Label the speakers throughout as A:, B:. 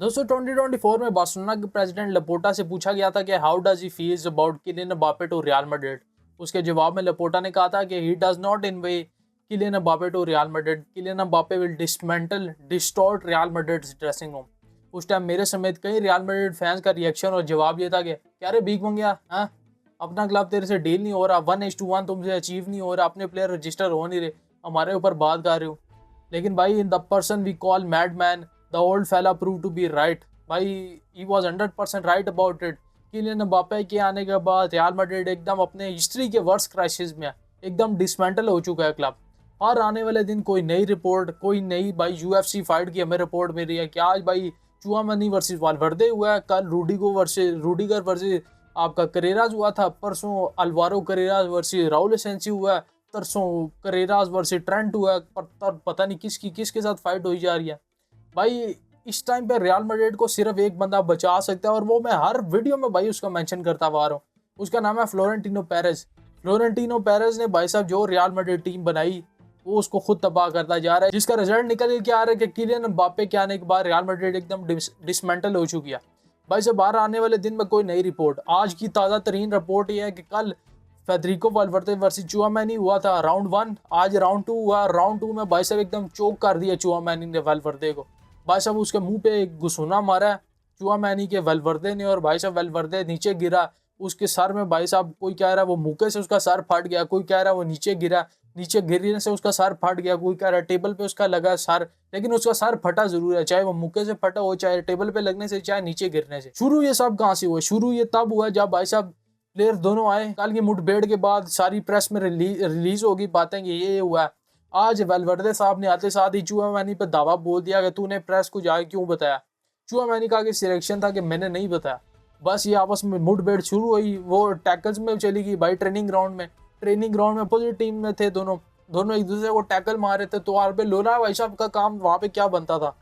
A: दोस्तों 2024 में बार्सिलोना के प्रेसिडेंट लपोर्टा से पूछा गया था कि how does he feels about Kylian Mbappe to Real Madrid. उसके जवाब में लपोर्टा ने कहा था कि he does not envy Kylian Mbappe to Real Madrid, Kylian Mbappe will dismantle distort Real Madrid's dressing room. उस टाइम मेरे समेत कई रियल मैड्रिड फैंस का रिएक्शन और जवाब ये था कि क्या रे भीख मंगिया, हाँ अपना क्लब तेरे से डील नहीं हो रहा, 1:1 तुमसे अचीव नहीं हो रहा, अपने प्लेयर रजिस्टर हो नहीं रहे, हमारे ऊपर बात कर रहे हो। लेकिन भाई in the person we call mad man the old fella prove to be right. भाई he was 100% right about it. Kylian Mbappe के आने के बाद रियल मैड्रिड एकदम अपने हिस्ट्री के वर्स्ट क्राइसिस में है, एकदम डिसमेंटल हो चुका है क्लब। हर आने वाले दिन कोई नई रिपोर्ट, कोई नई भाई यूएफसी फाइट की हमें रिपोर्ट मिल रही है कि आज भाई चुआमेनी वर्सेस वालवर्दे हुआ है, कल रूडिगर वर्सेस आपका करेराज हुआ था, परसों अल्वारो करेराज वर्सेस राउल एसेंसी हुआ है, तरसों करेराज वर्सेस ट्रेंट हुआ है, पर पता नहीं किसके साथ फाइट हुई जा रही है। भाई इस टाइम पे रियल मैड्रिड को सिर्फ एक बंदा बचा सकता है और वो मैं हर वीडियो में भाई उसका मेंशन करता आ रहा हूँ। उसका नाम है फ्लोरेंटिनो पेरेज। फ्लोरेंटिनो पेरेज ने भाई साहब जो रियल मैड्रिड टीम बनाई वो उसको खुद तबाह करता जा रहा है, जिसका रिजल्ट निकल के आ रहा है कि किलियन एम्बापे के आने के बाद रियल मैड्रिड एकदम डिसमेंटल हो चुकी है। भाई साहब बाहर आने वाले दिन में कोई नई रिपोर्ट, आज की ताज़ा तरीन रिपोर्ट ये है कि कल फेडरिको वाल्वर्दे वर्सेस चुआमेनी हुआ था राउंड 1, आज राउंड 2 हुआ। राउंड 2 में भाई साहब एकदम चोक कर दिया चुआमेनी ने वाल्वर्दे को। भाई साहब उसके मुंह पे एक घुसूना मारा चुआमेनी के वाल्वर्दे ने और भाई साहब वाल्वर्दे नीचे गिरा। उसके सर में भाई साहब कोई कह रहा है वो मुक्के से उसका सर फट गया, कोई कह रहा है वो नीचे गिरा, नीचे गिरने से उसका सर फट गया, कोई कह रहा है टेबल पे उसका लगा सर, लेकिन उसका सर फटा जरूर है, चाहे वो मुक्के से फटा हो, चाहे टेबल पे लगने से, चाहे नीचे गिरने से। शुरू ये सब कहाँ से हुआ? शुरू ये तब हुआ जब भाई साहब प्लेयर दोनों आए। कल की मुठभेड़ के बाद सारी प्रेस में रिलीज होगी बातें कि ये हुआ है। आज वाल्वर्दे साहब ने आते साथ ही चुआमेनी पर दावा बोल दिया कि तूने प्रेस को जाके क्यों बताया। चुआमेनी का सिलेक्शन था कि मैंने नहीं बताया। बस ये आपस में मुठभेड़ शुरू हुई, वो टैकल्स में चली गई भाई। ट्रेनिंग ग्राउंड में अपोजिट टीम में थे दोनों एक दूसरे को टैकल मार रहे थे। तो आरबे लोला भाई साहब का काम वहां पे क्या बनता था,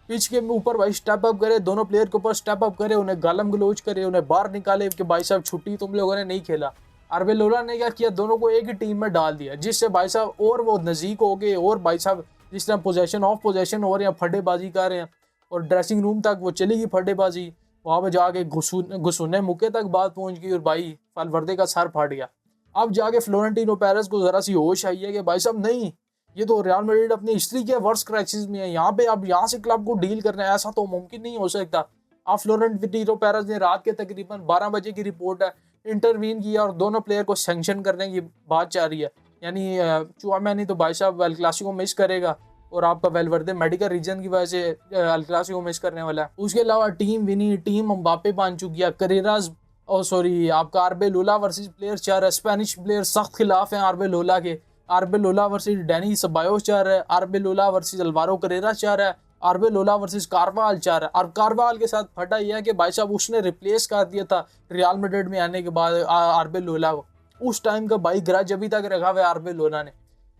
A: पिच के ऊपर भाई स्टेप अप करे, दोनों प्लेयर के ऊपर स्टेप अप करे, उन्हें गालम गलोच करे, उन्हें बाहर निकाले कि भाई साहब छुट्टी, तुम लोगों ने नहीं खेला। आर्बेलोला ने क्या किया, दोनों को एक ही टीम में डाल दिया, जिससे भाई साहब और वो नज़दीक हो गए। और भाई साहब जिस तरह पोजेशन ऑफ पोजेशन हो रहे हैं, फड्डेबाजी कर रहे हैं, और ड्रेसिंग रूम तक वो चली गई फड्डेबाजी। वहाँ पे जाके घुसूने मुक्के तक बात पहुँच गई और भाई वाल्वर्दे का सर फट गया। अब जाके फ्लोरेंटिनो पेरेज को जरा सी होश आई है कि भाई साहब नहीं, ये तो रियल मैड्रिड अपनी हिस्ट्री के वर्स्ट क्राइसिस में है, यहाँ पे अब यहाँ से क्लब को डील करना है ऐसा तो मुमकिन नहीं हो सकता। अब फ्लोरेंटिनो पेरेज ने रात के तकरीबन 12 बजे की रिपोर्ट है इंटरवीन किया और दोनों प्लेयर को सैंक्शन करने की बात जा रही है। यानी चुआमेनी तो भाई साहब एल क्लासिको मिस करेगा और आपका वाल्वर्दे मेडिकल रीजन की वजह से एल क्लासिको मिस करने वाला है। उसके अलावा टीम विनी, टीम एम्बापे बन चुकी है, करेराज और सॉरी आपका आर्बेलोला वर्सेस प्लेयर 4 है। स्पेनिश प्लेयर सख्त खिलाफ हैं आर्बेलोला के। आर्बेलोला वर्सेस डैनी सबायोस 4 है, आर्बेलोला वर्सेस अल्वारो करेरा 4 है, आर्बेलोला वर्सेस कार्वाल 4 है। और कार्वाल के साथ फटा यह है कि भाई साहब उसने रिप्लेस कर दिया था रियल मैड्रिड में आने के बाद आर्बेलोला को। उस टाइम का भाई ग्रज अभी तक रखा हुआ है आर्बेलोला ने,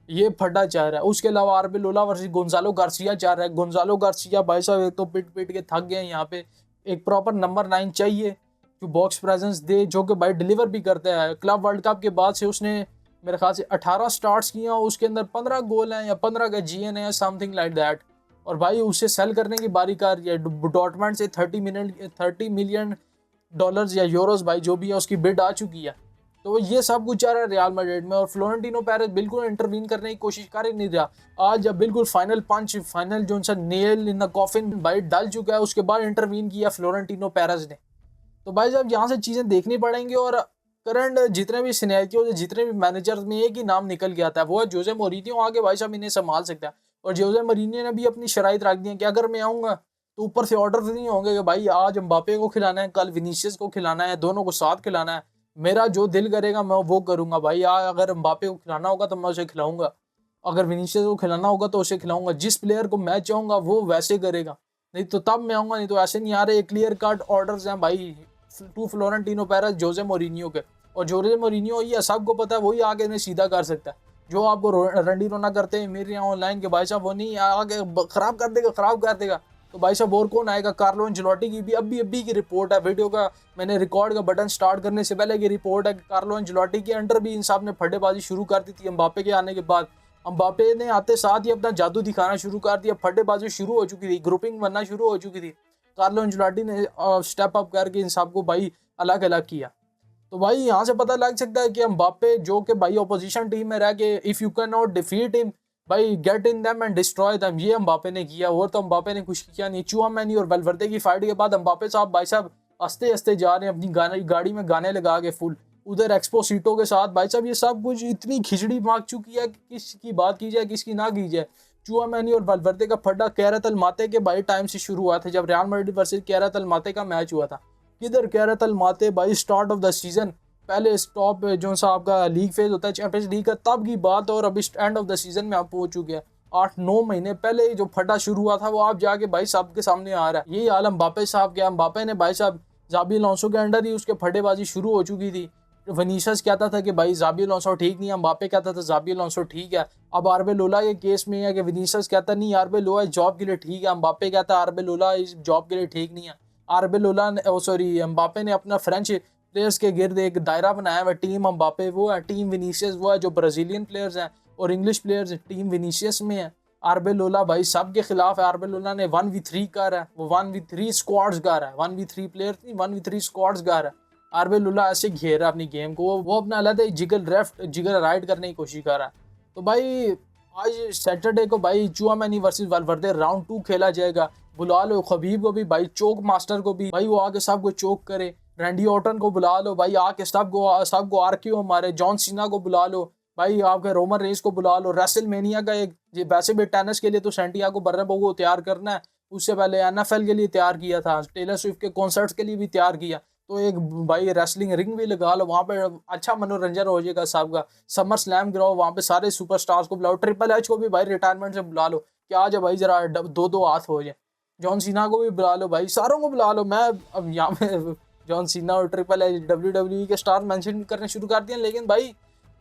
A: ये फटा चाह रहा है। उसके अलावा आर्बेलोला वर्सेस गोंजालो गार्सिया चाह रहा है। गोंजालो गार्सिया भाई साहब एक तो पिट के थक गए हैं, यहाँ पे एक प्रॉपर नंबर 9 चाहिए जो बॉक्स प्रेजेंस दे, जो कि भाई डिलीवर भी करता है। क्लब वर्ल्ड कप के बाद से उसने मेरे ख्याल से 18 स्टार्ट्स किए और उसके अंदर 15 गोल हैं या 15 का जीएन है, समथिंग लाइक दैट। और भाई उसे सेल करने की बारी कर रही है डॉर्टमंड से। 30 मिलियन डॉलर्स या यूरोस भाई जो भी है उसकी बिड आ चुकी है। तो ये सब कुछ आ रहा है रियल मैड्रिड में और फ्लोरेंटिनो पेरेज बिल्कुल इंटरवीन करने की कोशिश कर ही नहीं रहा। आज जब बिल्कुल फाइनल जो सा नेल इन द कॉफिन भाई डल चुका है, उसके बाद इंटरवीन किया फ्लोरेंटिनो पेरेज ने। तो भाई साहब यहाँ से चीज़ें देखनी पड़ेंगी। और करंट जितने भी सिनेरियो, जितने भी मैनेजर में एक ही नाम निकल के आता है, वो है जोसे मोरिनियो। आगे भाई साहब इन्हें संभाल सकता है और जोसे मोरिनियो ने भी अपनी शराइत रख दी है कि अगर मैं आऊँगा तो ऊपर से ऑर्डर नहीं होंगे कि भाई आज एम्बापे को खिलाना है, कल विनीसियस को खिलाना है, दोनों को साथ खिलाना है। मेरा जो दिल करेगा मैं वो करूँगा भाई। अगर एम्बापे को खिलाना होगा तो मैं उसे खिलाऊंगा, अगर विनीसियस को खिलाना होगा तो उसे खिलाऊंगा। जिस प्लेयर को मैं चाहूँगा वो वैसे करेगा, नहीं तो तब मैं आऊँगा, नहीं तो ऐसे नहीं आ रहे। क्लियर कट ऑर्डर्स हैं भाई to Florentino Perez Jose Mourinho के। और जोसे मोरिनियो ये सबको पता है, वही आगे इन्हें सीधा कर सकता है। जो आपको रंडी रोना करते हैं मेरे यहाँ ऑनलाइन के भाई साहब, वो नहीं आगे खराब कर देगा। तो भाई साहब और कौन आएगा? कार्लो एंचेलोटी की भी अभी की रिपोर्ट है, वीडियो का मैंने रिकॉर्ड का बटन स्टार्ट करने से पहले की रिपोर्ट है कि कार्लो एंचेलोटी के अंडर भी इन सब ने फड्डेबाजी शुरू कर दी थी एम्बापे के आने के बाद। एम्बापे ने आते साथ ही अपना जादू दिखाना शुरू कर दिया, फड्डेबाजी शुरू हो चुकी थी, ग्रुपिंग बनना शुरू हो चुकी थी। कार्लो अंचेलोटी ने स्टेप अप करके इन सबको भाई अलग अलग किया। तो भाई यहाँ से पता लग सकता है कि एम्बापे जो कि भाई ऑपोजिशन टीम में रह के if you cannot defeat him भाई get in them and destroy them, ये एम्बापे ने किया। और तो एम्बापे ने कुछ किया नहीं। चुआमेनी और वेल्वर्दे की फाइट के बाद एम्बापे साहब भाई साहब हंसते हंसते जा रहे हैं अपनी गाड़ी में गाने लगा के फुल, उधर एक्सपोसिटो के साथ। भाई साहब ये सब कुछ इतनी खिचड़ी मांग चुकी है कि किसकी बात की जाए किसकी ना की जाए। चुआमेनी और वेल्वर्दे का फड्डा कैरत अल्माते के भाई टाइम से शुरू हुआ था, जब रियल मैड्रिड वर्सेस कैरत अल्माते का मैच हुआ था। किधर कैरत अल्माते भाई स्टार्ट ऑफ द सीजन पहले स्टॉप जो सा आपका लीग फेज होता है चैंपियंस लीग का तब की बात, और अभी एंड ऑफ द सीजन में आप पहुंच चुके हैं। 8-9 महीने पहले जो फटा शुरू हुआ था वो आप जाके भाई साहब के सामने आ रहा है। यही हाल एम्बापे साहब क्या, एम्बापे ने भाई साहब जाबी अलोंसो के अंडर ही उसके फटेबाजी शुरू हो चुकी थी। विनीसियस कहता था कि भाई जाबी अलोंसो ठीक नहीं है, एम्बापे कहता था जाबी अलोंसो ठीक है। अब आर्बेलोला के केस में है कि विनीसियस कहता नहीं आर्बेलोला इस जॉब के लिए ठीक है, एम्बापे कहता है आर्बेलोला इस जॉब के लिए ठीक नहीं है। आर्बेलोला ने सॉरी एम्बापे ने अपना फ्रेंच प्लेयर्स के गिर्द एक दायरा बनाया हुआ, टीम एम्बापे वो है, टीम विनीसियस वो है, जो ब्राजीलियन प्लेयर्स हैं और इंग्लिश प्लेयर्स टीम विनीसियस में है। आर्बेलोला भाई सब के खिलाफ है। आर्बेलोला ने 1v3 कर है, वो 1v3 स्क्वाड्स कर है, 1v3 प्लेयर्स नहीं 1v3 स्क्वाड्स कर है। आर्बेलोला ऐसे घेर रहा है अपनी गेम को, वो अपना अलग जिगर राइड करने की कोशिश कर रहा है। तो भाई आज सैटरडे को भाई चुआमेनी वर्सेस वेल्वर्दे राउंड 2 खेला जाएगा। बुला लो खबीब को भी भाई, चोक मास्टर को भी भाई, वो आके सबको चोक करे। रैंडी ऑर्टन को बुला लो भाई, आके सबको आरक्यू मारे। जॉन सीना को बुला लो भाई, आपके रोमन रेंस को बुला लो। रेसलमेनिया का एक वैसे भी टेनिस के लिए तो सैंटियागो बर्नाब्यू को तैयार करना है, उससे पहले एनएफएल के लिए तैयार किया था, टेलर स्विफ्ट के कॉन्सर्ट्स के लिए भी तैयार किया। तो एक भाई रेसलिंग रिंग भी लगा लो, वहाँ पे अच्छा मनोरंजन हो जाएगा सबका। समर स्लैम गिराओ, वहाँ पे सारे सुपरस्टार्स को बुलाओ। ट्रिपल एच को भी भाई रिटायरमेंट से बुला लो कि आ जाओ भाई जरा दो हाथ हो जाए। जॉन सीना को भी बुला लो भाई, सारों को बुला लो। मैं अब यहाँ पे जॉन सीना और ट्रिपल एच WWE के स्टार मेंशन करने शुरू कर दिए, लेकिन भाई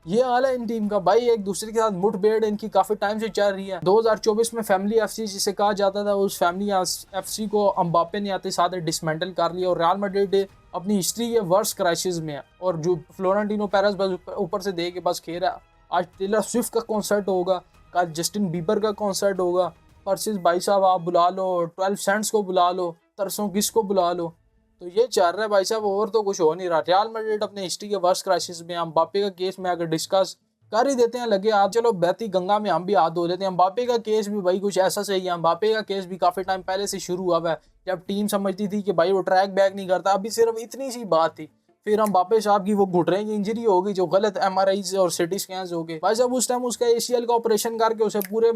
A: ये हाल है इन टीम का भाई, एक दूसरे के साथ मुठभेड़ इनकी काफी टाइम से चल रही है। 2024 में फैमिली एफसी जिसे कहा जाता था, उस फैमिली एफसी को एम्बापे ने आते साथ डिसमेंटल कर लिया और रियल मैड्रिड अपनी हिस्ट्री के वर्स्ट क्राइसिस में है। और जो फ्लोरेंटिनो पेरेस बस ऊपर से दे के बस खेल रहा है। आज टेलर स्विफ्ट का कॉन्सर्ट होगा, कल जस्टिन बीबर का कॉन्सर्ट होगा, परसिस भाई साहब आप बुला लो, 12 सेंट्स को बुला लो, तरसों किसको बुला लो। तो ये चल रहा है भाई साहब, और तो कुछ हो नहीं रहा। रियल मैड्रिड अपने हिस्ट्री के वर्स्ट क्राइसिस में। एम्बापे का केस में अगर डिस्कस कर ही देते हैं लगे आप, चलो बहती गंगा में हम भी हाथ धो लेते हैं। एम्बापे का केस भी भाई कुछ ऐसा सही है। एम्बापे का केस भी काफी टाइम पहले से शुरू हुआ है, जब टीम समझती थी कि भाई वो ट्रैक बैक नहीं करता। अभी सिर्फ इतनी सी बात थी, फिर एम्बापे साहब की वो घुटने की इंजरी हो गई, जो गलत MRIs और सिटी स्कैन्स हो गए भाई साहब। उस टाइम उसका ACL का ऑपरेशन करके उसे पूरे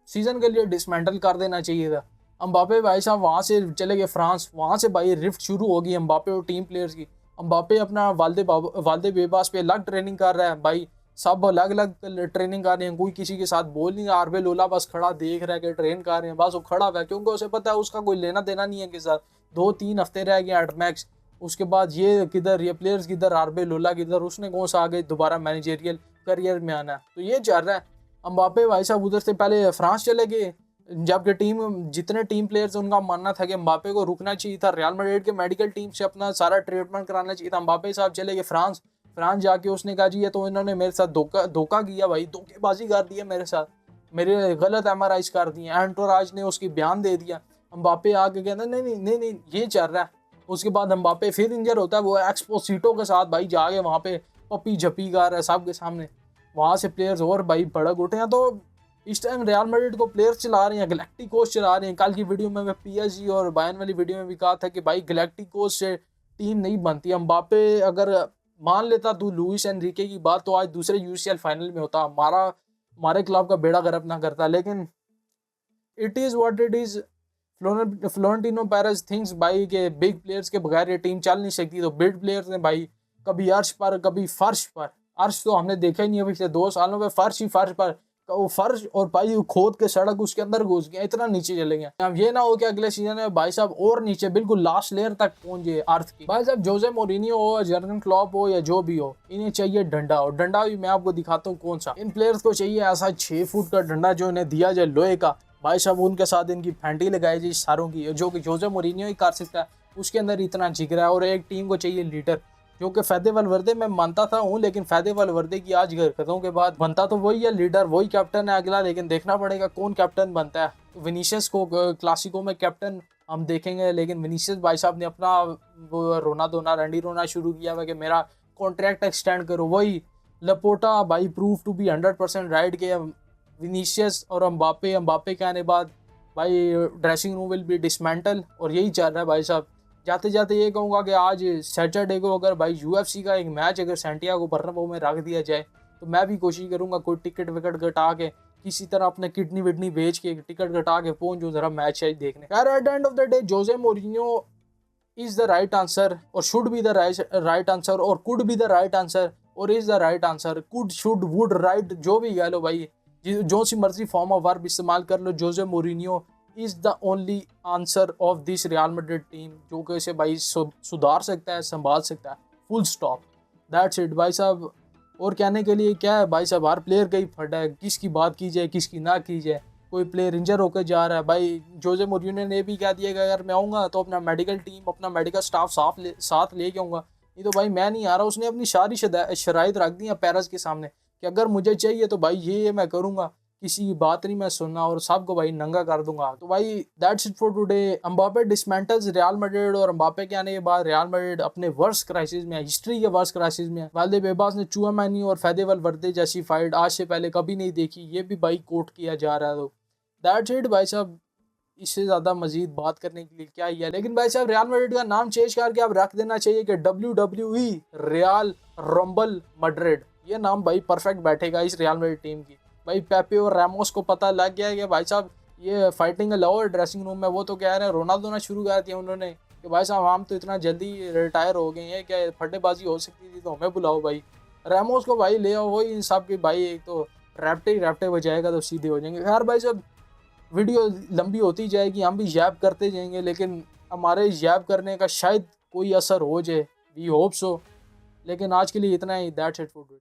A: सीजन के लिए डिसमेंटल कर देना चाहिए था। एम्बापे भाई साहब वहाँ से चले गए फ्रांस, वहाँ से भाई रिफ्ट शुरू होगी एम्बापे और टीम प्लेयर्स की। एम्बापे अपना वालदे बेबास पे अलग ट्रेनिंग कर रहा है भाई, सब अलग अलग ट्रेनिंग कर रहे हैं, कोई किसी के साथ बोल नहीं रहा। आर्बेलोला बस खड़ा देख रहा है कि ट्रेन कर रहे हैं, बस वो खड़ा हुआ है क्योंकि उसे पता है उसका कोई लेना देना नहीं है के साथ। 2-3 हफ्ते रह गए एट मैक्स, उसके बाद ये किधर, ये प्लेयर्स किधर, आर्बेलोला किधर, उसने कौन सा आगे दोबारा मैनेजरियल करियर में आना है। तो ये चल रहा है। एम्बापे भाई साहब उधर से पहले फ्रांस चले गए, जबकि जितने टीम प्लेयर्स उनका मानना था कि एम्बापे को रुकना चाहिए था, रियल मैड्रिड के मेडिकल टीम से अपना सारा ट्रीटमेंट कराना चाहिए था। एम्बापे साहब चले गए फ्रांस जाके उसने कहा जी ये तो इन्होंने मेरे साथ धोखा किया भाई, धोखेबाजी कर दी है मेरे साथ, मेरे गलत MRIs कर दिए। एंटोराज ने उसकी बयान दे दिया। एम्बापे आके कहता नहीं नहीं नहीं नहीं ये चल रहा है। उसके बाद एम्बापे फिर इंजर होता है, वो एक्सपोसिटो के साथ भाई जाके वहाँ पे पप्पी झप्पी कर रहा है सबके सामने। वहाँ से प्लेयर्स और भाई भड़क उठे हैं। तो इस टाइम रियल मैड्रिड को प्लेयर्स चला रहे हैं, गैलेक्टिकोस चला रहे हैं। कल की वीडियो में मैं PSG और बायर्न वाली वीडियो में भी कहा था कि भाई गैलेक्टिकोस से टीम नहीं बनती। एम्बापे अगर मान लेता तू लुइस एनरिके की बात, तो आज दूसरे UCL फाइनल में होता, हमारे क्लब का बेड़ा गर्क ना करता। लेकिन it is what it is. Florentino Perez thinks भाई के बिग प्लेयर्स के बगैर ये टीम चल नहीं सकती। तो बिग प्लेयर्स ने भाई कभी अर्श पर कभी फर्श पर, अर्श तो हमने देखा ही नहीं है पिछले 2 सालों में, फर्श ही फर्श पर, वो फर्श और भाई खोद के सड़क उसके अंदर घुस गया, इतना नीचे चले गए। अब ये ना हो कि अगले सीजन में भाई साहब और नीचे बिल्कुल लास्ट लेयर तक पहुंचे अर्थ की। भाई साहब जोसे मोरिनियो हो, जर्गन क्लॉप हो या जो भी हो, इन्हें चाहिए डंडा। और डंडा भी मैं आपको दिखाता हूँ कौन सा। इन प्लेयर्स को चाहिए ऐसा 6 फुट का डंडा जो इन्हें दिया जाए लोहे का भाई साहब, उनके साथ इनकी फैंटी लगाई जाए सारों की, जो कि जोसे मोरिनियो ही कर सकता है। उसके अंदर इतना जिगरा है। और एक टीम को चाहिए लीडर, जो कि फैदे वलवर्दे में मानता था हूँ, लेकिन फैदे वलवर्दे की आज हरकतों के बाद बनता तो वही है लीडर, वही कैप्टन है अगला। लेकिन देखना पड़ेगा कौन कैप्टन बनता है। विनीसियस को क्लासिको में कैप्टन हम देखेंगे। लेकिन विनीसियस भाई साहब ने अपना वो रोना धोना रंडी रोना शुरू किया हुआ कि मेरा कॉन्ट्रैक्ट एक्सटेंड करो। वही लपोटा भाई प्रूव टू बी 100% राइट के विनीसियस और एम्बापे के आने बाद भाई dressing room will be dismantle, और यही चल रहा है भाई साहब। जाते जाते ये कहूँगा कि आज सैटरडे को अगर भाई यूएफसी का एक मैच अगर सैंटियागो बर्नाब्यू में रख दिया जाए तो मैं भी कोशिश करूँगा कोई टिकट विकट कटा के किसी तरह अपने किडनी विडनी बेच के टिकट कटा के पहुंच जाऊँ जरा मैच शायद देखने। यार at the end of the day Jose Mourinho is the right answer और should be the right answer और could be the right answer और is the right answer. Could should would right जो भी कह लो भाई, जो सी मर्जी फॉर्म ऑफ वर्ब इस्तेमाल कर लो, Jose Mourinho is the only answer of this Real Madrid team जो कि इसे भाई सुधार सकता है, संभाल सकता है। फुल स्टॉप, दैट्स इट भाई साहब। और कहने के लिए क्या है भाई साहब, हर प्लेयर का ही फट है, किसकी बात की जाए किसकी ना की जाए। कोई प्लेयर इंजर होकर जा रहा है भाई, जोसे मोरिन्यो ने भी कह दिया कि अगर मैं आऊँगा तो अपना मेडिकल टीम अपना मेडिकल स्टाफ साथ लेके आऊँगा, नहीं तो भाई मैं नहीं आ रहा। उसने अपनी सारी शराइत रख दी है पेरेस के सामने कि अगर मुझे चाहिए तो भाई ये मैं करूँगा, किसी की बात नहीं मैं सुनना और सबको भाई नंगा कर दूंगा। तो भाई that's it for today. Mbappe dismantles Real Madrid, और एम्बापे के आने के बाद रियल मैड्रिड अपने वर्स्ट क्राइसिस में, हिस्ट्री के वर्स्ट क्राइसिस में। वाल्देबेबास ने चुआमेनी और फेदे वल्वर्दे जैसी फाइट आज से पहले कभी नहीं देखी, ये भी भाई कोट किया जा रहा है। तो दैट्स इट भाई साहब, इससे ज़्यादा मजीद बात करने के लिए क्या ही है। लेकिन भाई साहब रियल मैड्रिड का नाम चेंज करके आप रख देना चाहिए कि WWE रियल रंबल मैड्रिड। ये नाम भाई परफेक्ट बैठेगा इस रियल मैड्रिड टीम की। भाई पेपे और रैमोस को पता लग गया है कि भाई साहब ये फाइटिंग अलाउ है ड्रेसिंग रूम में। वो तो कह रहे हैं रोना धोना शुरू कर दिया उन्होंने कि भाई साहब हम तो इतना जल्दी रिटायर हो गए हैं, क्या फटेबाजी हो सकती थी तो हमें बुलाओ भाई। रैमोस को भाई ले आओ, वही इन सब के भाई एक तो रैप्टे बजाएगा तो सीधे हो जाएंगे। खैर भाई साहब वीडियो लंबी होती जाएगी, हम भी जैब करते जाएंगे, लेकिन हमारे जैब करने का शायद कोई असर हो जाए, वी होप सो। लेकिन आज के लिए इतना ही, दैट्स इट फॉर टुडे।